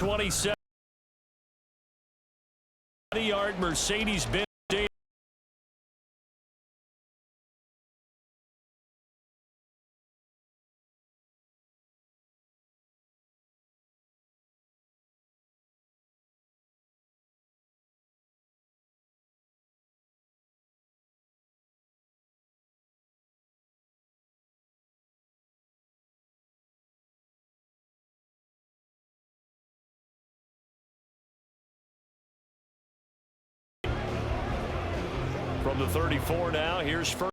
27. 20-yard Mercedes-Benz. From the 34 now, here's first.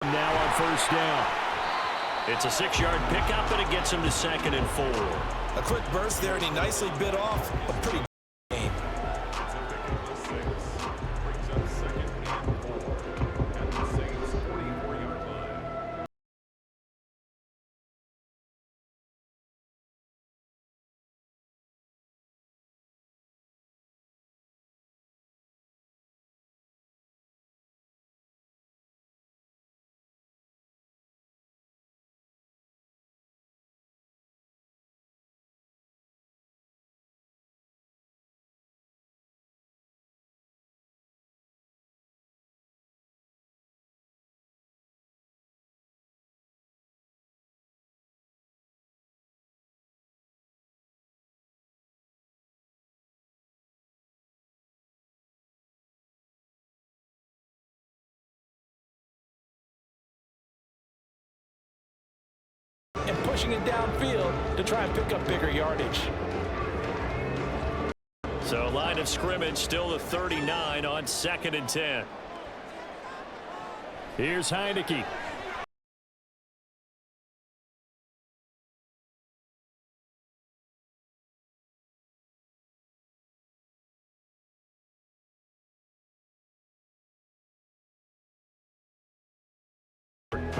Now on first down. It's a 6-yard pickup, and it gets him to 2nd and 4. A quick burst there, and he nicely bit off a pretty game. And pushing it downfield to try and pick up bigger yardage. So line of scrimmage still the 39 on 2nd and 10. Here's Heineke.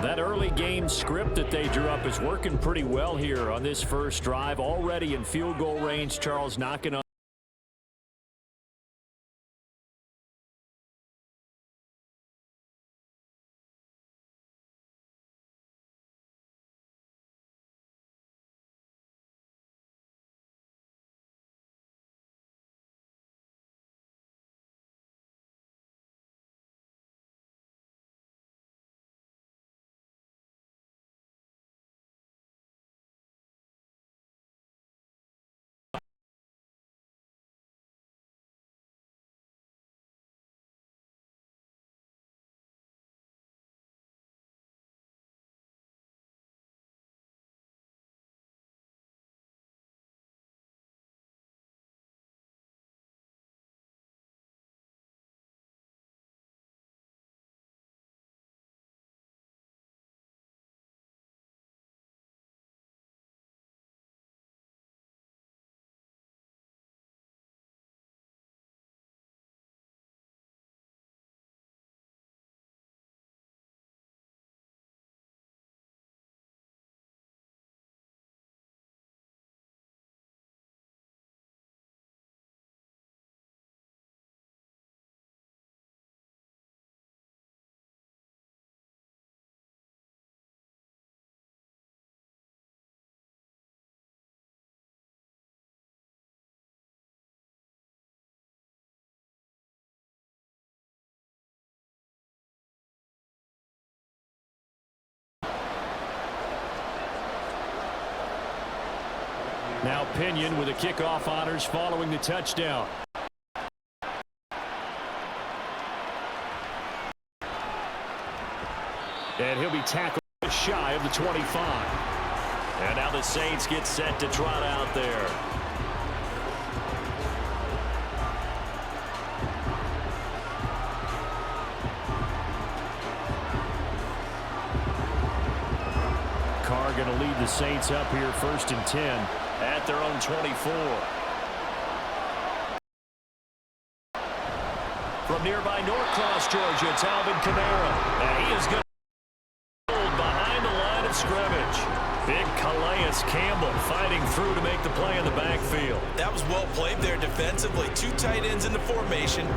That early game script that they drew up is working pretty well here on this first drive. Already in field goal range, Charles knocking on. Now Pinion with the kickoff honors following the touchdown. And he'll be tackled shy of the 25. And now the Saints get set to trot out there. Carr going to lead the Saints up here 1st and 10. at their own 24. From nearby Norcross, Georgia, it's Alvin Kamara. And he is going to hold behind the line of scrimmage. Big Calais Campbell fighting through to make the play in the backfield. That was well played there defensively. Two tight ends in the formation.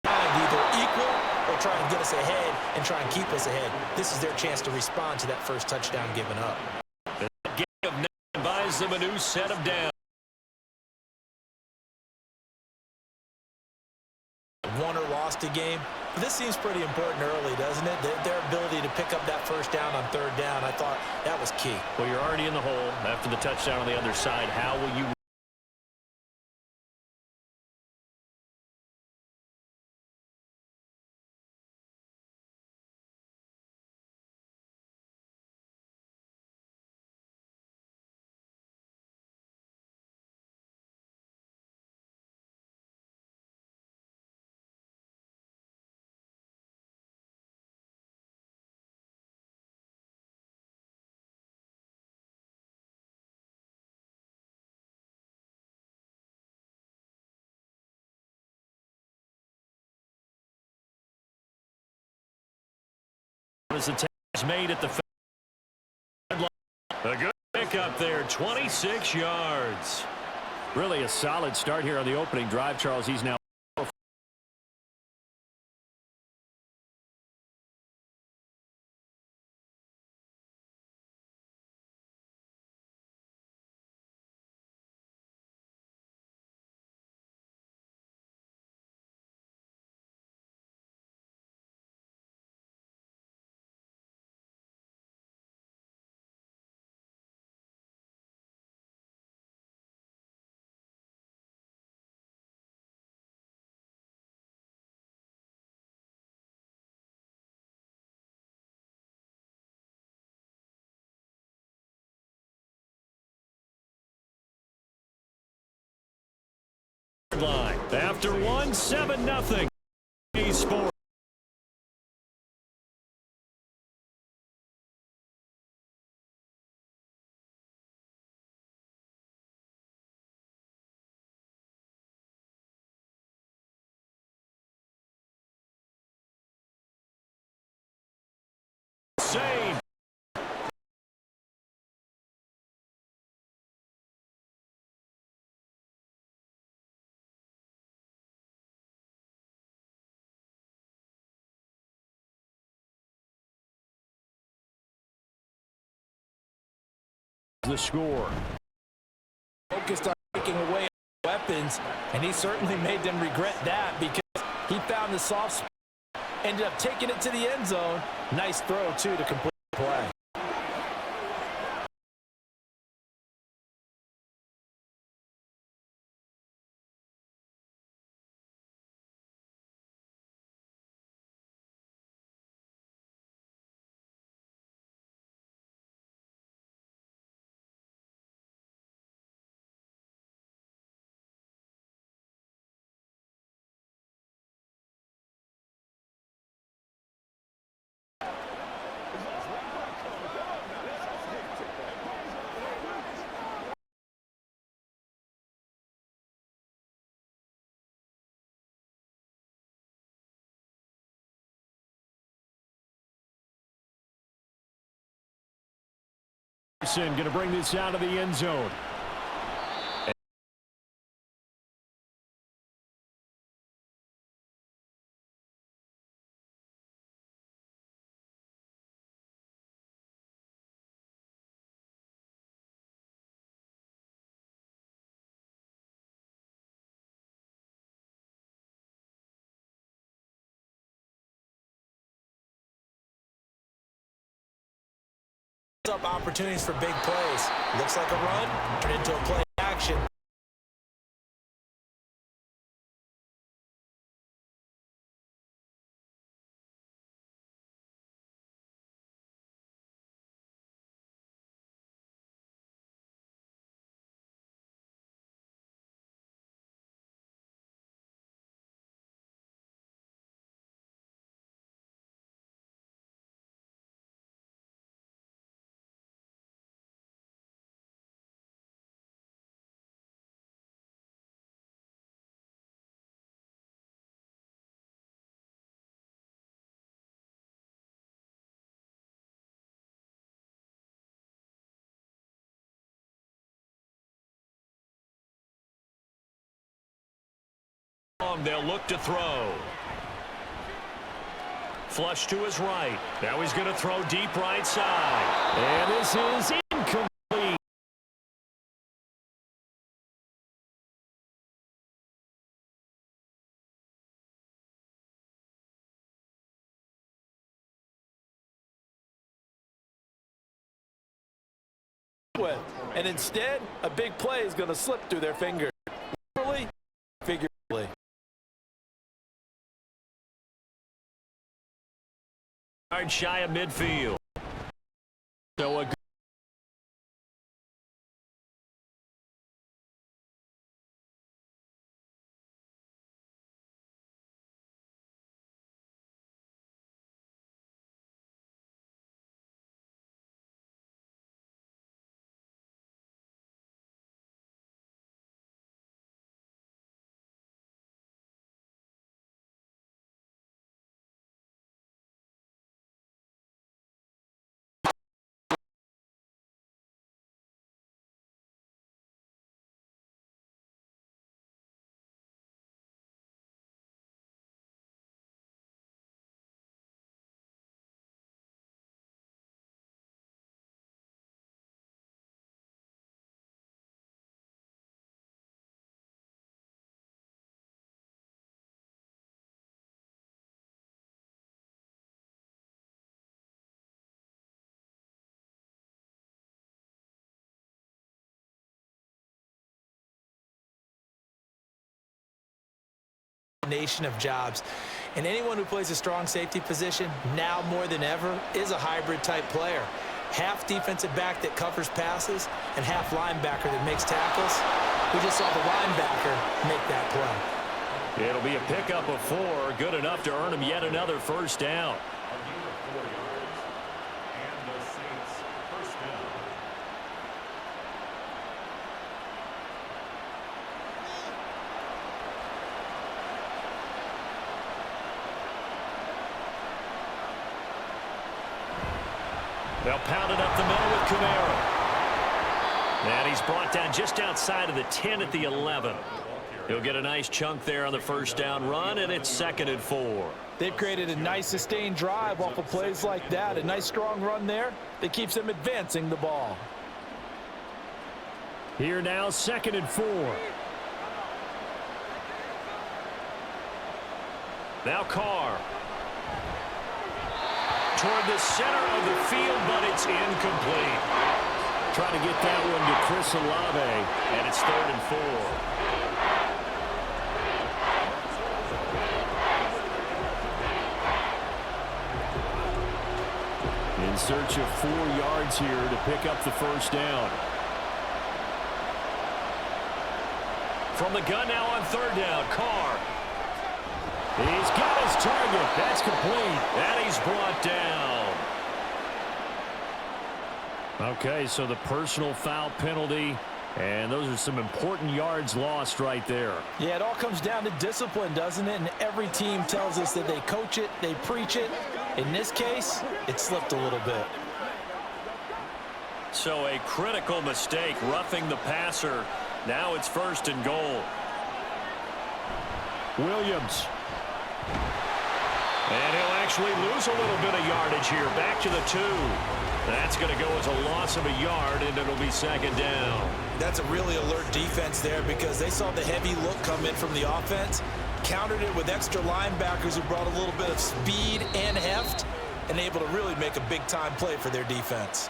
Either equal or try and get us ahead and try and keep us ahead. This is their chance to respond to that first touchdown given up. The game of 9 buys them a new set of downs. Won or lost a game. This seems pretty important early, doesn't it? Their ability to pick up that first down on third down, I thought that was key. Well, you're already in the hole after the touchdown on the other side. How will you as the tag is made at the line. A good pick up there, 26 yards. Really a solid start here on the opening drive, Charles. He's now line. After 7-0. Sport. Save. The score. Focused on taking away weapons, and he certainly made them regret that because he found the soft spot, ended up taking it to the end zone. Nice throw, too, to complete the play. Going to bring this out of the end zone. Up opportunities for big plays. Looks like a run, turn into a play action. They'll look to throw. Flush to his right. Now he's going to throw deep right side. And this is incomplete. And instead, a big play is going to slip through their fingers. Literally, figuratively. Shy of midfield. So a Nation of jobs, and anyone who plays a strong safety position now more than ever is a hybrid type player. Half defensive back that covers passes and half linebacker that makes tackles. We just saw the linebacker make that play. It'll be a pickup of 4, good enough to earn him yet another first down. They'll pound it up the middle with Kamara. And he's brought down just outside of the 10 at the 11. He'll get a nice chunk there on the first down run, and it's 2nd and 4. They've created a nice sustained drive off of plays like that. A nice strong run there that keeps them advancing the ball. Here now, 2nd and 4. Now Carr. Toward the center of the field, but it's incomplete. Trying to get that one to Chris Olave, and it's 3rd and 4. In search of 4 yards here to pick up the first down. From the gun now on 3rd down, Carr. He's got his target. That's complete. And he's brought down. Okay, so the personal foul penalty, and those are some important yards lost right there. Yeah, it all comes down to discipline, doesn't it? And every team tells us that they coach it, they preach it. In this case, it slipped a little bit. So a critical mistake, roughing the passer. Now it's 1st and goal. Williams. And he'll actually lose a little bit of yardage here. Back to the 2. That's going to go as a loss of a yard, and it'll be 2nd down. That's a really alert defense there because they saw the heavy look come in from the offense, countered it with extra linebackers who brought a little bit of speed and heft, and able to really make a big-time play for their defense.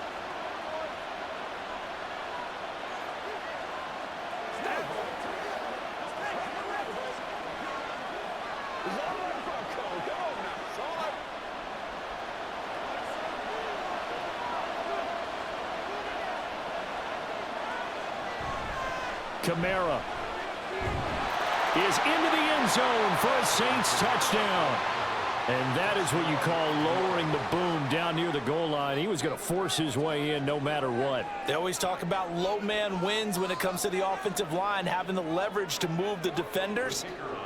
Kamara is into the end zone for a Saints touchdown. And that is what you call lowering the boom down near the goal line. He was going to force his way in no matter what. They always talk about low man wins when it comes to the offensive line, having the leverage to move the defenders.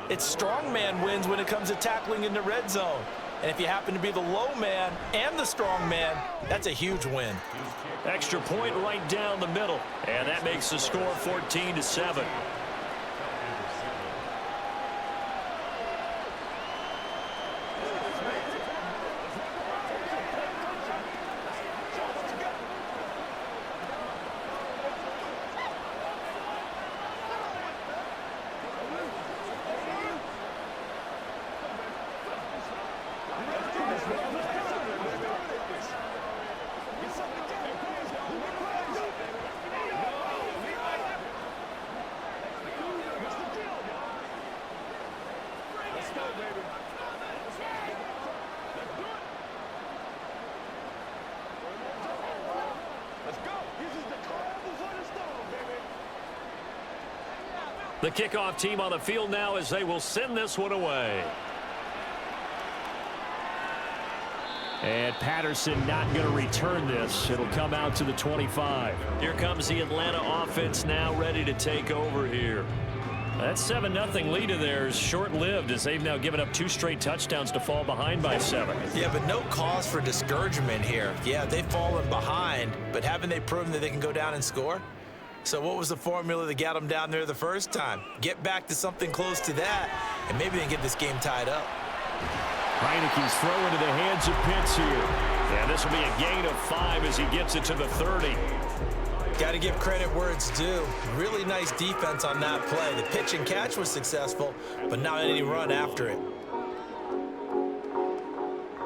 It's strong man wins when it comes to tackling in the red zone. And if you happen to be the low man and the strong man, that's a huge win. Extra point right down the middle. And that makes the score 14-7. The kickoff team on the field now as they will send this one away. And Patterson not going to return this. It'll come out to the 25. Here comes the Atlanta offense now ready to take over here. That 7-0 lead of theirs short-lived as they've now given up 2 straight touchdowns to fall behind by 7. Yeah, but no cause for discouragement here. Yeah, they've fallen behind, but haven't they proven that they can go down and score? So what was the formula that got them down there the first time? Get back to something close to that, and maybe they can get this game tied up. Heineke's throw into the hands of Pitts here. Yeah, this will be a gain of 5 as he gets it to the 30. Got to give credit where it's due. Really nice defense on that play. The pitch and catch was successful, but not any run after it.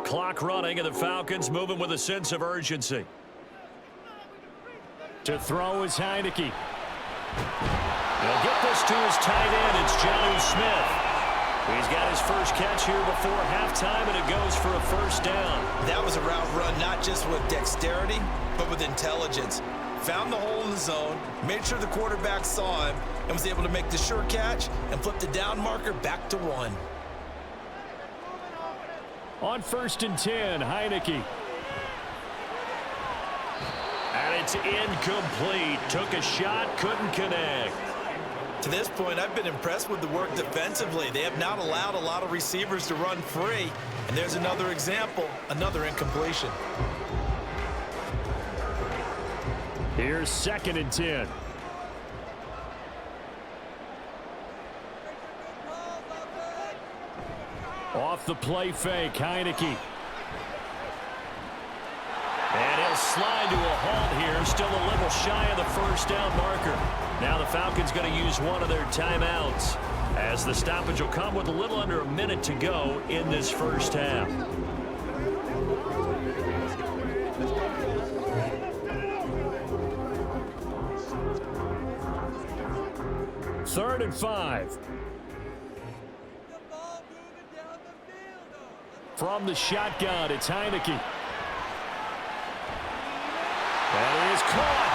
Clock running, and the Falcons moving with a sense of urgency. To throw is Heineke. He'll get this to his tight end. It's Jonnu Smith. He's got his first catch here before halftime, and it goes for a first down. That was a route run not just with dexterity, but with intelligence. Found the hole in the zone, made sure the quarterback saw him, and was able to make the sure catch and flip the down marker back to 1. On 1st and 10, Heineke. And it's incomplete. Took a shot, couldn't connect. To this point, I've been impressed with the work defensively. They have not allowed a lot of receivers to run free. And there's another example, another incompletion. Here's 2nd and 10. Off the play fake, Heineke. And he'll slide to a halt here. Still a little shy of the first down marker. Now the Falcons going to use one of their timeouts, as the stoppage will come with a little under a minute to go in this first half. Third and 5. From the shotgun, it's Heineke. That is caught.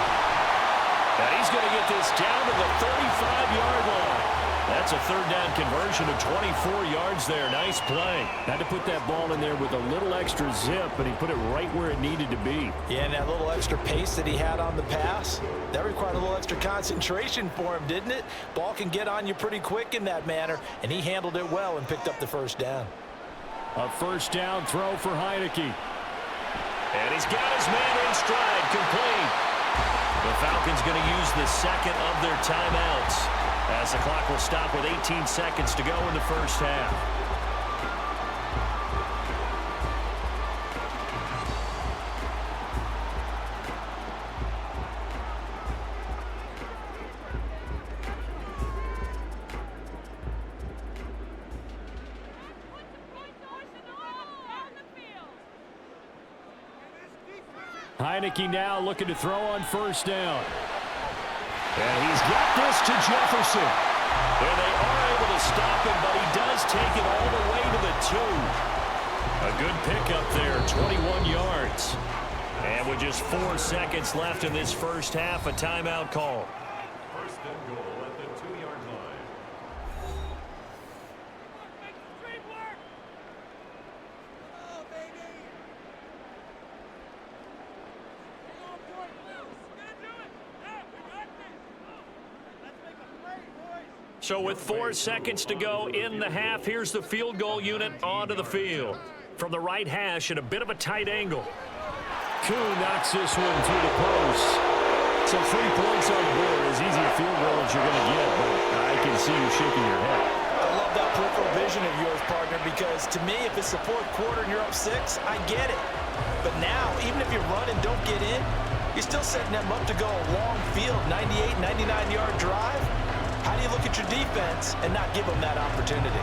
And he's going to get this down to the 35-yard line. That's a third down conversion of 24 yards there. Nice play. Had to put that ball in there with a little extra zip, but he put it right where it needed to be. Yeah, and that little extra pace that he had on the pass, that required a little extra concentration for him, didn't it? Ball can get on you pretty quick in that manner, and he handled it well and picked up the first down. A first down throw for Heineke. And he's got his man in stride, complete. The Falcons going to use the second of their timeouts, as the clock will stop with 18 seconds to go in the first half. Heineke now looking to throw on first down. And he's got this to Jefferson. And they are able to stop him, but he does take it all the way to the 2. A good pickup there, 21 yards. And with just 4 seconds left in this first half, a timeout call. First and goal. So with 4 seconds to go in the half, here's the field goal unit onto the field. From the right hash at a bit of a tight angle. Kuhn knocks this one through the post. So 3 points on the board, as easy a field goal as you're going to get, but I can see you shaking your head. I love that peripheral vision of yours, partner, because to me, if it's the fourth quarter and you're up 6, I get it. But now, even if you run and don't get in, you're still setting them up to go a long field, 98, 99-yard drive. How do you look at your defense and not give them that opportunity?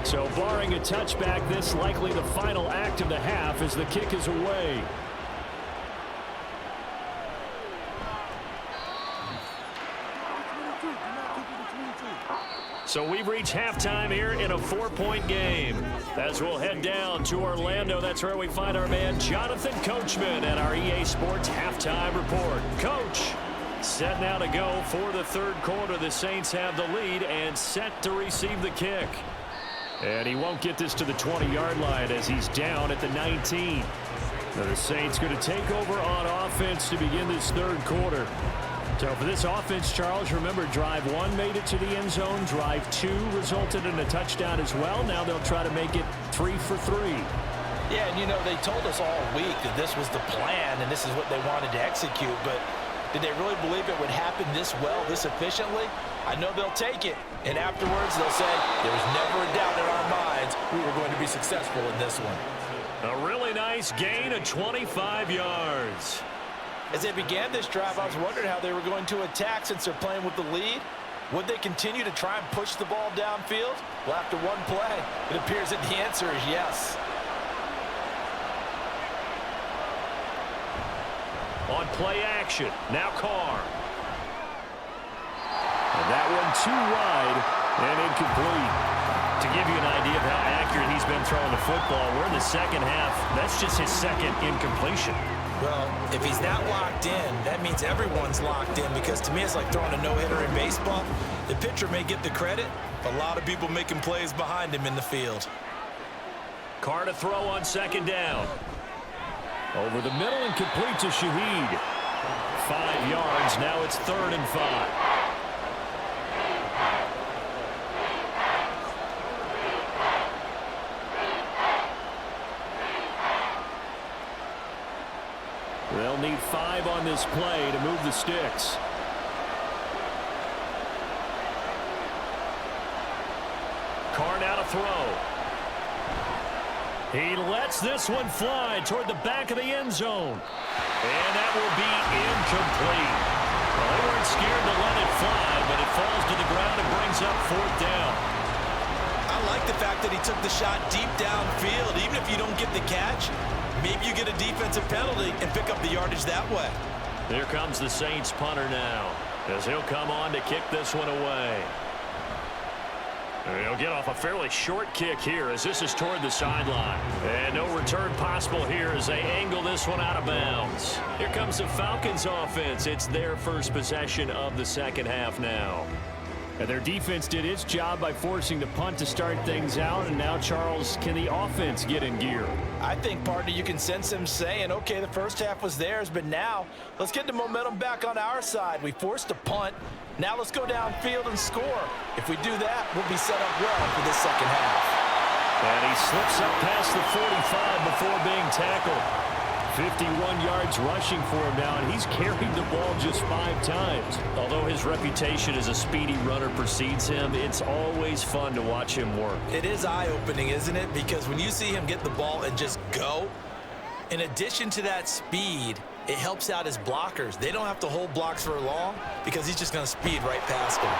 So barring a touchback, this likely the final act of the half as the kick is away. So we've reached halftime here in a 4-point game. As we'll head down to Orlando, that's where we find our man Jonathan Coachman at our EA Sports Halftime Report. Coach, set now to go for the third quarter. The Saints have the lead and set to receive the kick. And he won't get this to the 20-yard line as he's down at the 19. Now the Saints going to take over on offense to begin this third quarter. So for this offense, Charles, remember, drive 1 made it to the end zone. Drive 2 resulted in a touchdown as well. Now they'll try to make it 3 for 3. Yeah, and you know, they told us all week that this was the plan and this is what they wanted to execute. But did they really believe it would happen this well, this efficiently? I know they'll take it, and afterwards they'll say, there was never a doubt in our minds we were going to be successful in this one. A really nice gain of 25 yards. As they began this drive, I was wondering how they were going to attack since they're playing with the lead. Would they continue to try and push the ball downfield? Well, after one play, it appears that the answer is yes. On play action, now Carr. And that one too wide and incomplete. To give you an idea of how accurate he's been throwing the football, we're in the second half. That's just his second incompletion. Well, if he's not locked in, that means everyone's locked in, because to me it's like throwing a no-hitter in baseball. The pitcher may get the credit, but a lot of people making plays behind him in the field. Carr to throw on second down. Over the middle and complete to Shaheed. 5 yards, now it's 3rd and 5. They'll need 5 on this play to move the sticks. Carr now to throw. He lets this one fly toward the back of the end zone. And that will be incomplete. Well, they weren't scared to let it fly, but it falls to the ground and brings up 4th down. I like the fact that he took the shot deep downfield. Even if you don't get the catch, maybe you get a defensive penalty and pick up the yardage that way. Here comes the Saints punter now, as he'll come on to kick this one away. He'll get off a fairly short kick here as this is toward the sideline. And no return possible here as they angle this one out of bounds. Here comes the Falcons offense. It's their first possession of the second half now. And their defense did its job by forcing the punt to start things out. And now, Charles, can the offense get in gear? I think, partner, you can sense them saying, okay, the first half was theirs, but now let's get the momentum back on our side. We forced a punt. Now let's go downfield and score. If we do that, we'll be set up well for this second half. And he slips up past the 45 before being tackled. 51 yards rushing for him now, and he's carried the ball just 5 times. Although his reputation as a speedy runner precedes him, it's always fun to watch him work. It is eye-opening, isn't it? Because when you see him get the ball and just go, in addition to that speed, it helps out his blockers. They don't have to hold blocks for long because he's just going to speed right past them.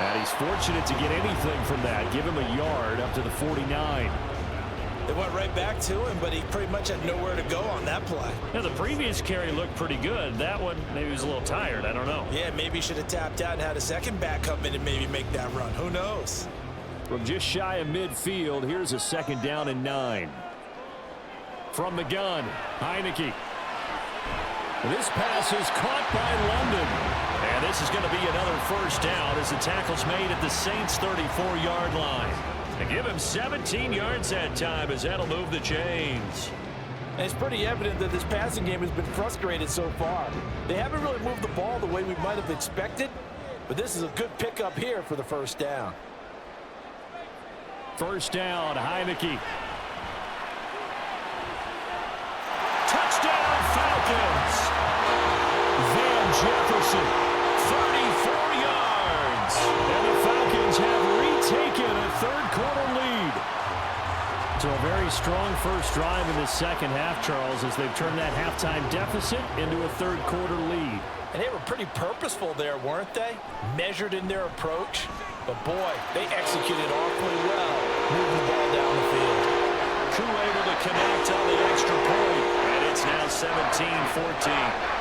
And he's fortunate to get anything from that. Give him a yard up to the 49. It went right back to him, but he pretty much had nowhere to go on that play. Now, the previous carry looked pretty good. That one, maybe he was a little tired. I don't know. Yeah, maybe he should have tapped out and had a second back come in and maybe make that run. Who knows? From just shy of midfield, here's a 2nd down and 9. From the gun, Heineke. This pass is caught by London. And this is going to be another 1st down as the tackle's made at the Saints' 34-yard line. They give him 17 yards that time as that'll move the chains. And it's pretty evident that this passing game has been frustrated so far. They haven't really moved the ball the way we might have expected, but this is a good pickup here for the 1st down. 1st down, Heineke. Touchdown, Falcons. Van Jefferson, 34 yards. And the Falcons have retaken a 3rd-quarter lead. So a very strong first drive in the 2nd half, Charles, as they've turned that halftime deficit into a 3rd-quarter lead. And they were pretty purposeful there, weren't they? Measured in their approach. But, boy, they executed awfully well, moving the ball down the field. Koo able to connect on the extra point. And it's now 17-14.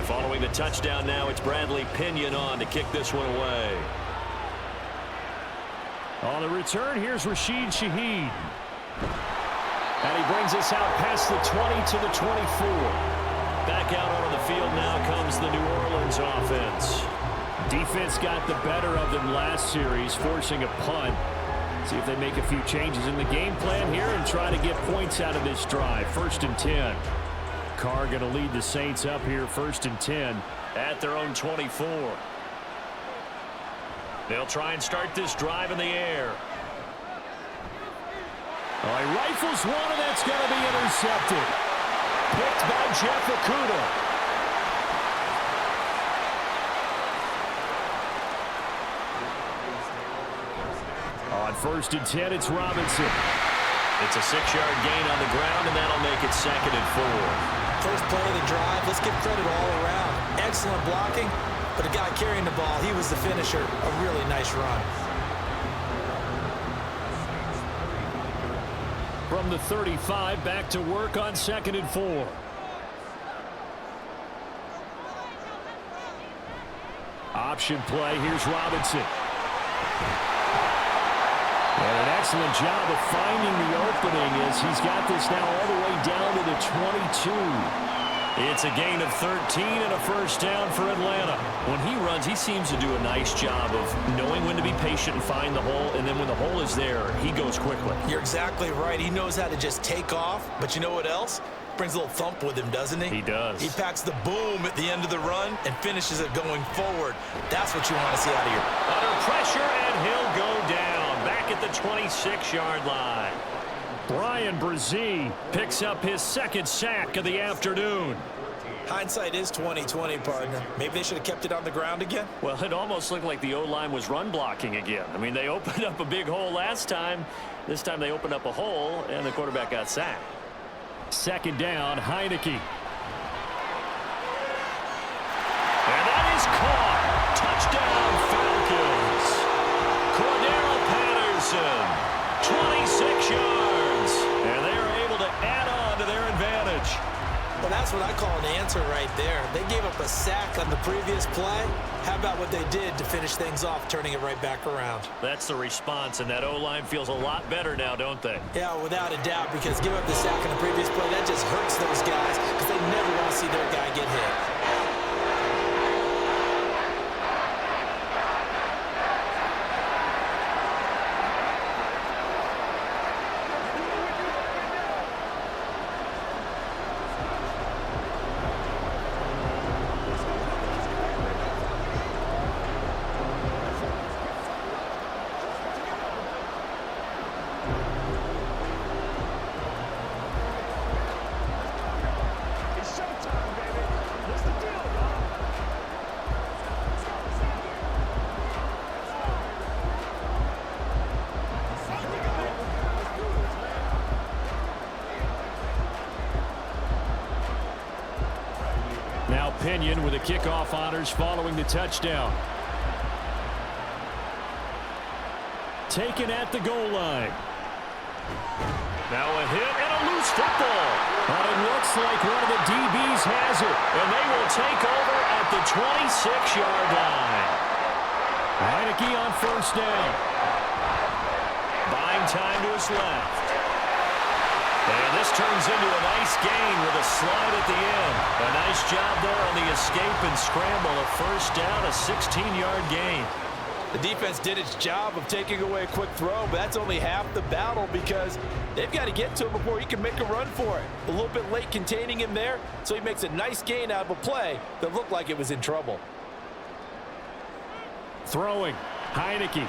Following the touchdown now, it's Bradley Pinion on to kick this one away. On the return, here's Rashid Shaheed. And he brings us out past the 20 to the 24. Back out onto the field now comes the New Orleans offense. Defense got the better of them last series, forcing a punt. See if they make a few changes in the game plan here and try to get points out of this drive. 1st and 10. Carr going to lead the Saints up here, 1st and 10 at their own 24. They'll try and start this drive in the air. Oh, he rifles one, and that's going to be intercepted. Picked by Jeff Okudah. On 1st and 10, it's Robinson. It's a 6-yard gain on the ground, and that'll make it 2nd and 4. First play of the drive, let's give credit all around. Excellent blocking, but the guy carrying the ball, he was the finisher. A really nice run. From the 35, back to work on 2nd and 4. Option play, here's Robinson. And an excellent job of finding the opening as he's got this now all the way down to the 22. It's a gain of 13 and a 1st down for Atlanta. When he runs, he seems to do a nice job of knowing when to be patient and find the hole, and then when the hole is there, he goes quickly. You're exactly right. He knows how to just take off, but you know what else? Brings a little thump with him, doesn't he? He does. He packs the boom at the end of the run and finishes it going forward. That's what you want to see out of here. Under pressure, and he'll go down. Back at the 26-yard line. Brian Brzee picks up his 2nd sack of the afternoon. Hindsight is 20/20, partner. Maybe they should have kept it on the ground again. Well, it almost looked like the O-line was run blocking again. I mean, they opened up a big hole last time. This time they opened up a hole, and the quarterback got sacked. 2nd down, Heineke. And that is caught. Touchdown, Falcons. Cordero Patterson, 26 yards. And they are able to add on to their advantage. Well, that's what I call an answer right there. They gave up a sack on the previous play. How about what they did to finish things off, turning it right back around? That's the response, and that O-line feels a lot better now, don't they? Yeah, without a doubt, because give up the sack on the previous play, that just hurts those guys because they never want to see their guy get hit. Pinion with the kickoff honors following the touchdown. Taken at the goal line. Now a hit and a loose football. But it looks like one of the DBs has it. And they will take over at the 26-yard line. Heineke on first down. Buying time to his left. And this turns into a nice gain with a slide at the end. A nice job there on the escape and scramble. A first down, a 16-yard gain. The defense did its job of taking away a quick throw, but that's only half the battle because they've got to get to him before he can make a run for it. A little bit late containing him there, so he makes a nice gain out of a play that looked like it was in trouble. Throwing, Heineke.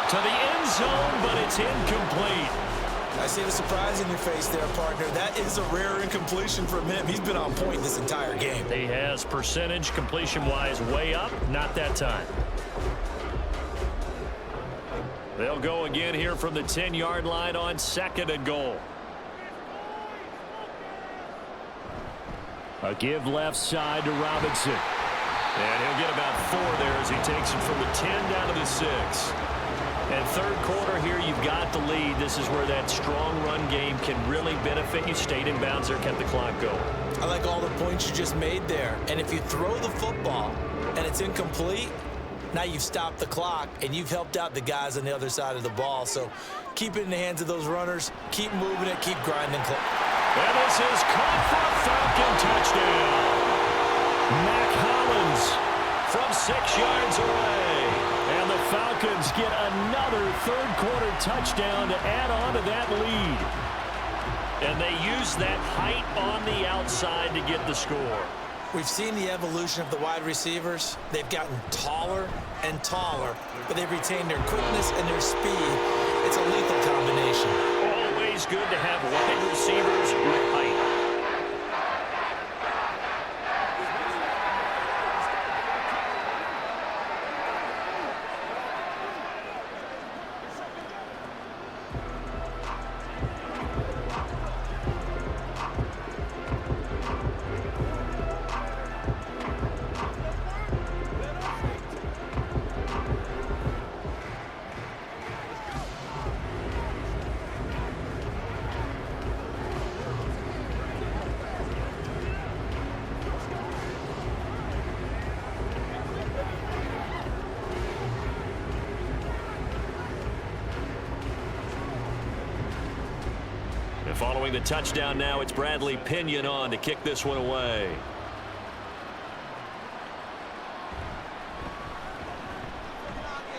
To the end zone, but it's incomplete. I see the surprise in your face there, partner. That is a rare incompletion from him. He's been on point this entire game. He has percentage completion-wise way up, not that time. They'll go again here from the 10-yard line on second and goal. A give left side to Robinson. And he'll get about 4 there as he takes it from the 10 down to the 6. And third quarter here, you've got the lead. This is where that strong run game can really benefit you. Stayed in bounds there, kept the clock going. I like all the points you just made there. And if you throw the football and it's incomplete, now you've stopped the clock and you've helped out the guys on the other side of the ball. So keep it in the hands of those runners. Keep moving it. Keep grinding. And this is caught for a Falcon touchdown. Mac Hollins from 6 yards away. And the Falcons get another third-quarter touchdown to add on to that lead. And they use that height on the outside to get the score. We've seen the evolution of the wide receivers. They've gotten taller and taller, but they've retained their quickness and their speed. It's a lethal combination. Always good to have wide receivers with height. Following the touchdown now, it's Bradley Pinion on to kick this one away.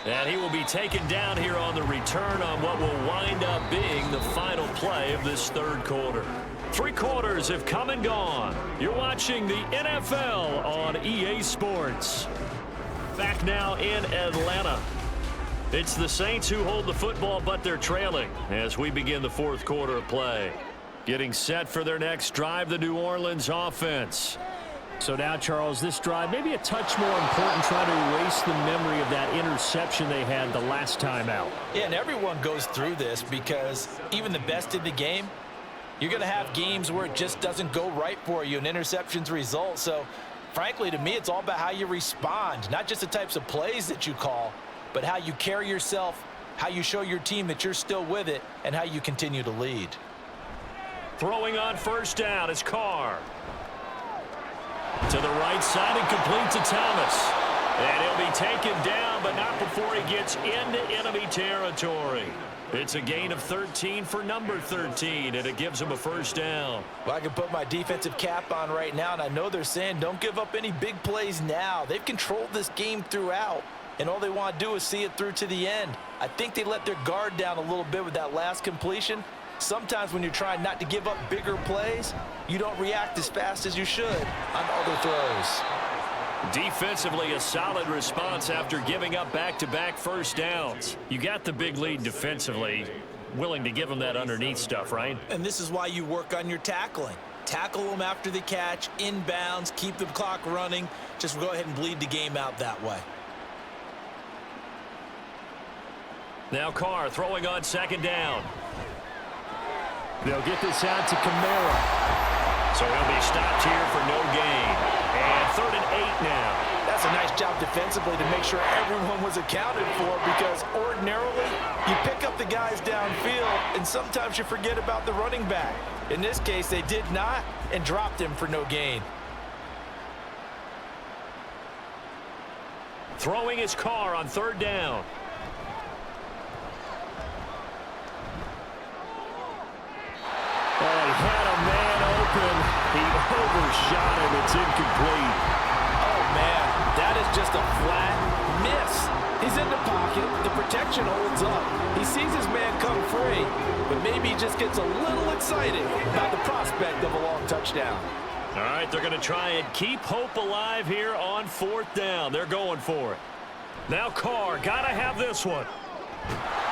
And he will be taken down here on the return on what will wind up being the final play of this third quarter. 3 quarters have come and gone. You're watching the NFL on EA Sports. Back now in Atlanta. It's the Saints who hold the football, but they're trailing as we begin the fourth quarter of play. Getting set for their next drive, the New Orleans offense. So now, Charles, this drive maybe a touch more important, trying to erase the memory of that interception they had the last time out. Yeah, and everyone goes through this because even the best in the game, you're going to have games where it just doesn't go right for you, and interceptions result. So, frankly, to me, it's all about how you respond, not just the types of plays that you call, but how you carry yourself, how you show your team that you're still with it, and how you continue to lead. Throwing on first down is Carr. To the right side and complete to Thomas. And he'll be taken down, but not before he gets into enemy territory. It's a gain of 13 for number 13, and it gives him a first down. Well, I can put my defensive cap on right now, and I know they're saying don't give up any big plays now. They've controlled this game throughout. And all they want to do is see it through to the end. I think they let their guard down a little bit with that last completion. Sometimes when you're trying not to give up bigger plays, you don't react as fast as you should on other throws. Defensively, a solid response after giving up back-to-back first downs. You got the big lead defensively. Willing to give them that underneath stuff, right? And this is why you work on your tackling. Tackle them after the catch, inbounds, keep the clock running. Just go ahead and bleed the game out that way. Now Carr throwing on second down. They'll get this out to Kamara. So he'll be stopped here for no gain. And 3rd and 8 now. That's a nice job defensively to make sure everyone was accounted for, because ordinarily you pick up the guys downfield and sometimes you forget about the running back. In this case, they did not and dropped him for no gain. Throwing his car on 3rd down. Oh, he had a man open. He overshot him. It's incomplete. Oh, man, that is just a flat miss. He's in the pocket. The protection holds up. He sees his man come free, but maybe he just gets a little excited about the prospect of a long touchdown. All right, they're going to try and keep hope alive here on 4th down. They're going for it. Now Carr, got to have this one.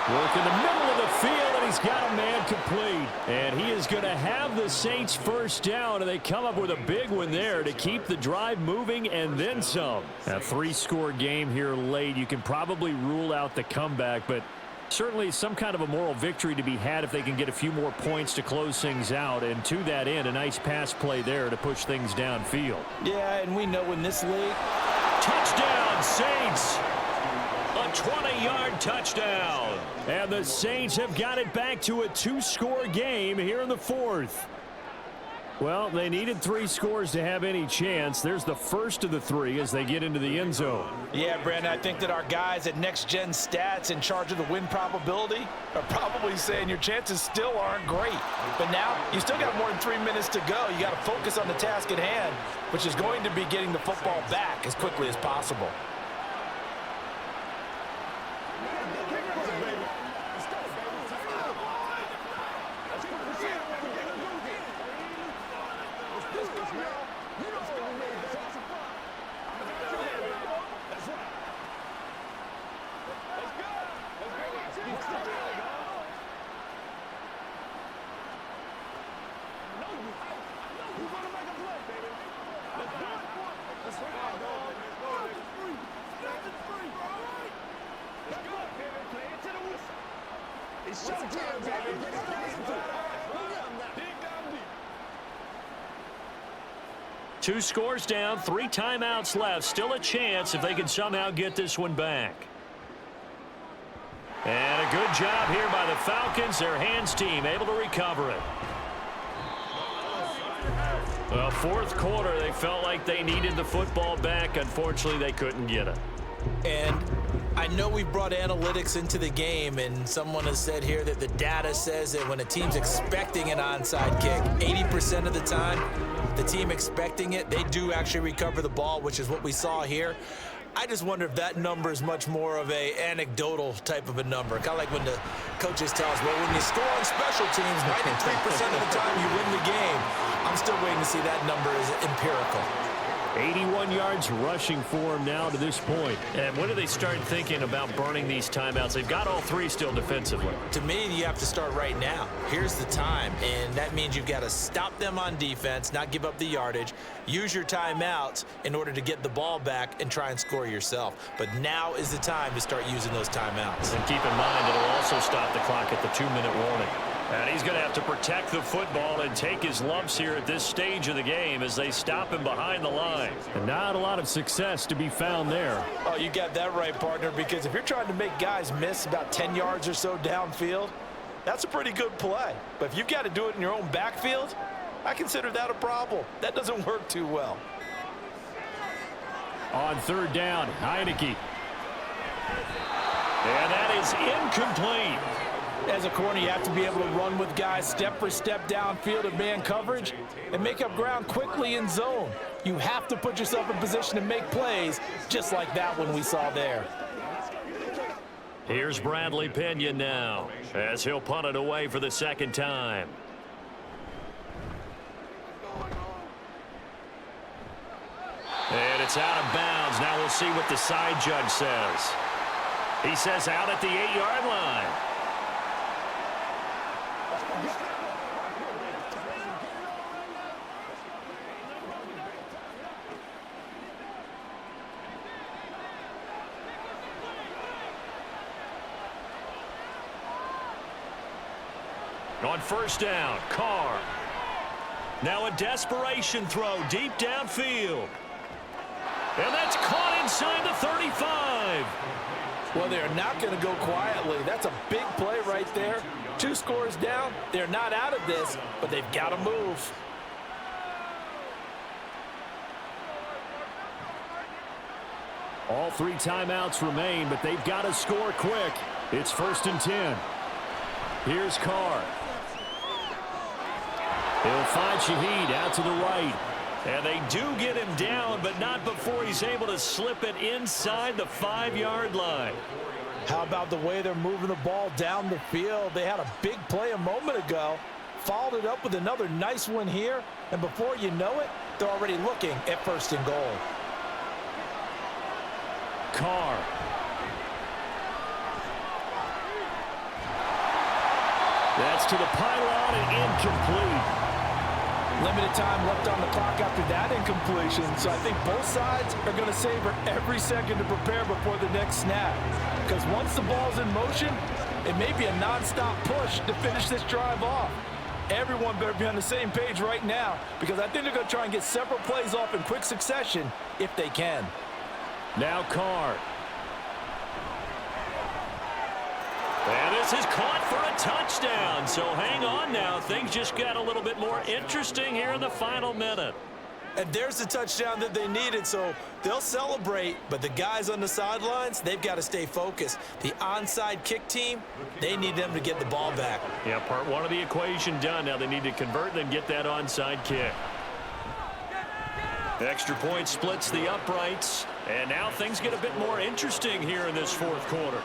Work in the middle of the field, and he's got a man complete. And he is going to have the Saints 1st down, and they come up with a big one there to keep the drive moving and then some. A 3-score game here late. You can probably rule out the comeback, but certainly some kind of a moral victory to be had if they can get a few more points to close things out. And to that end, a nice pass play there to push things downfield. Yeah, and we know in this league. Touchdown, Saints! A 20-yard touchdown. And the Saints have got it back to a 2-score game here in the 4th. Well, they needed 3 scores to have any chance. There's the first of the 3 as they get into the end zone. Yeah, Brandon, I think that our guys at Next Gen Stats in charge of the win probability are probably saying your chances still aren't great. But now you still got more than 3 minutes to go. You got to focus on the task at hand, which is going to be getting the football back as quickly as possible. Two scores down, 3 timeouts left. Still a chance if they can somehow get this one back. And a good job here by the Falcons. Their hands team able to recover it. Well, 4th quarter, they felt like they needed the football back. Unfortunately, they couldn't get it. And I know we brought analytics into the game, and someone has said here that the data says that when a team's expecting an onside kick, 80% of the time, the team expecting it, they do actually recover the ball, which is what we saw here. I just wonder if that number is much more of a anecdotal type of a number. Kind of like when the coaches tell us, well, when you score on special teams, 93% of the time you win the game. I'm still waiting to see that number is empirical. 81 yards rushing for him now to this point. And when do they start thinking about burning these timeouts? They've got all 3 still defensively. To me, you have to start right now. Here's the time, and that means you've got to stop them on defense, not give up the yardage, use your timeouts in order to get the ball back and try and score yourself. But now is the time to start using those timeouts. And keep in mind, it'll also stop the clock at the 2-minute warning. And he's going to have to protect the football and take his lumps here at this stage of the game as they stop him behind the line. And not a lot of success to be found there. Oh, you got that right, partner, because if you're trying to make guys miss about 10 yards or so downfield, that's a pretty good play. But if you've got to do it in your own backfield, I consider that a problem. That doesn't work too well. On 3rd down, Heineke. And that is incomplete. As a corner, you have to be able to run with guys step for step downfield of man coverage and make up ground quickly in zone. You have to put yourself in position to make plays just like that one we saw there. Here's Bradley Pinion now as he'll punt it away for the 2nd time. And it's out of bounds. Now we'll see what the side judge says. He says out at the 8-yard line. On 1st down, Carr. Now a desperation throw deep downfield. And that's caught inside the 35. Well, they're not going to go quietly. That's a big play right there. 2 scores down. They're not out of this, but they've got to move. All 3 timeouts remain, but they've got to score quick. It's 1st and 10. Here's Carr. He'll find Shaheed out to the right. And they do get him down, but not before he's able to slip it inside the 5-yard line. How about the way they're moving the ball down the field? They had a big play a moment ago, followed it up with another nice one here, and before you know it, they're already looking at 1st and goal. Carr. That's to the pylon and incomplete. Limited time left on the clock after that incompletion, so I think both sides are going to savor every second to prepare before the next snap. Because once the ball's in motion, it may be a nonstop push to finish this drive off. Everyone better be on the same page right now, because I think they're going to try and get several plays off in quick succession if they can. Now Carr. And this is caught for a touchdown. So hang on now. Things just got a little bit more interesting here in the final minute. And there's the touchdown that they needed, so they'll celebrate. But the guys on the sidelines, they've got to stay focused. The onside kick team, they need them to get the ball back. Yeah, part 1 of the equation done. Now they need to convert and then get that onside kick. Extra point splits the uprights. And now things get a bit more interesting here in this 4th quarter.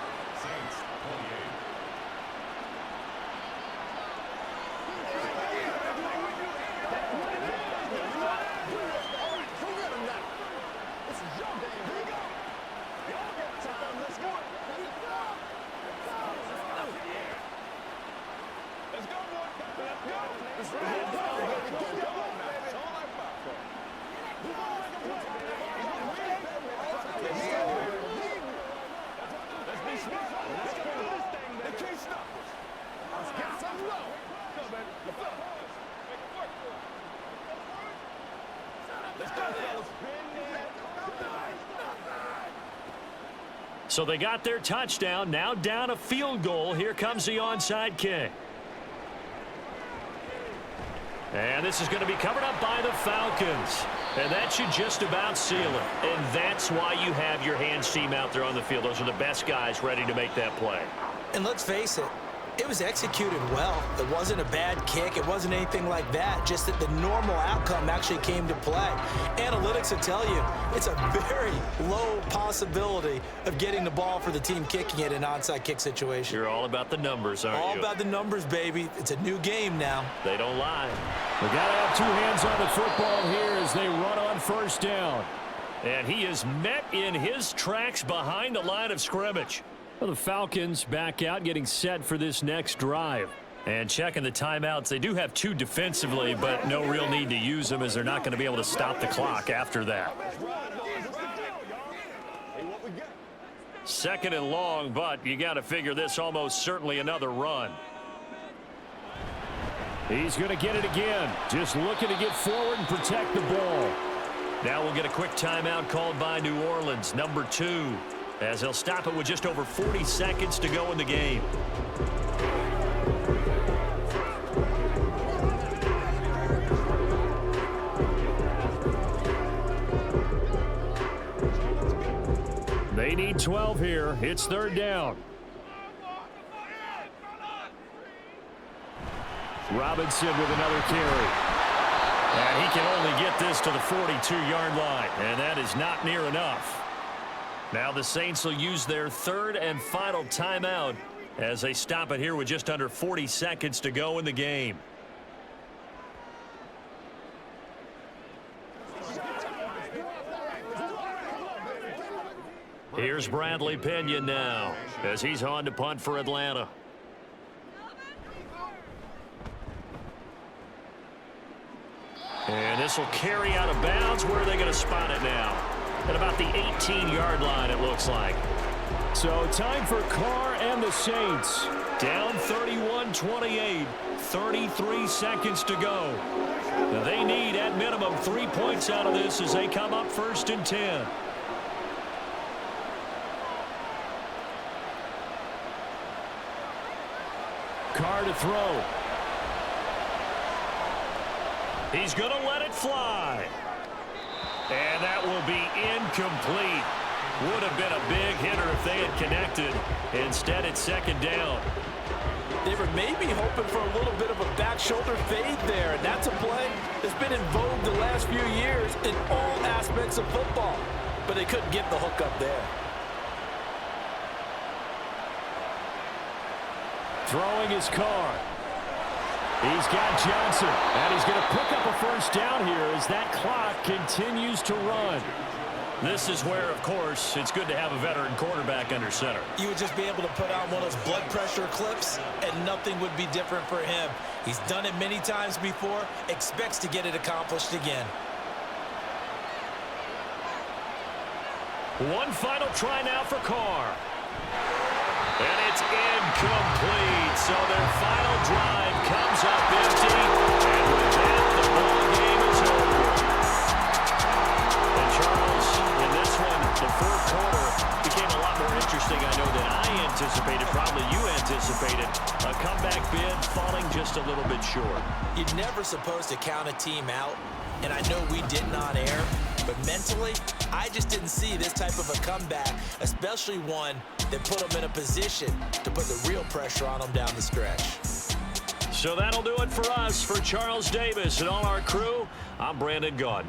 So they got their touchdown, now down a field goal. Here comes the onside kick. And this is going to be covered up by the Falcons. And that should just about seal it. And that's why you have your hands team out there on the field. Those are the best guys ready to make that play. And let's face it, it was executed well. It wasn't a bad kick. It wasn't anything like that. Just that the normal outcome actually came to play. Analytics will tell you it's a very low possibility of getting the ball for the team kicking it in an onside kick situation. You're all about the numbers, aren't you? All about the numbers, baby. It's a new game now. They don't lie. We got to have 2 hands on the football here as they run on 1st down. And he is met in his tracks behind the line of scrimmage. Well, the Falcons back out, getting set for this next drive. And checking the timeouts, they do have 2 defensively, but no real need to use them as they're not going to be able to stop the clock after that. 2nd and long, but you got to figure this almost certainly another run. He's going to get it again, just looking to get forward and protect the ball. Now we'll get a quick timeout called by New Orleans, number 2. As they'll stop it with just over 40 seconds to go in the game. They need 12 here. It's 3rd down. Robinson with another carry. And he can only get this to the 42-yard line. And that is not near enough. Now the Saints will use their 3rd and final timeout as they stop it here with just under 40 seconds to go in the game. Here's Bradley Pena now as he's on to punt for Atlanta. And this will carry out of bounds. Where are they going to spot it now? At about the 18-yard line, it looks like. So time for Carr and the Saints. Down 31-28, 33 seconds to go. Now they need at minimum 3 points out of this as they come up 1st and 10. Carr to throw. He's going to let it fly. And that will be incomplete. Would have been a big hitter if they had connected. Instead, it's 2nd down. They were maybe hoping for a little bit of a back shoulder fade there, and that's a play that's been in vogue the last few years in all aspects of football. But they couldn't get the hook up there. Throwing his Carr. He's got Johnson, and he's going to pick up a 1st down here as that clock continues to run. This is where, of course, it's good to have a veteran quarterback under center. You would just be able to put on one of those blood pressure clips, and nothing would be different for him. He's done it many times before, expects to get it accomplished again. One final try now for Carr. And it's incomplete. So their final drive comes up empty. And with that, the ball game is over. And Charles, in this one, the 4th quarter became a lot more interesting, I know, than I anticipated. Probably you anticipated. A comeback bid falling just a little bit short. You're never supposed to count a team out. And I know we didn't on air, but mentally, I just didn't see this type of a comeback, especially one that put them in a position to put the real pressure on them down the stretch. So that'll do it for us. For Charles Davis and all our crew, I'm Brandon Gaudin.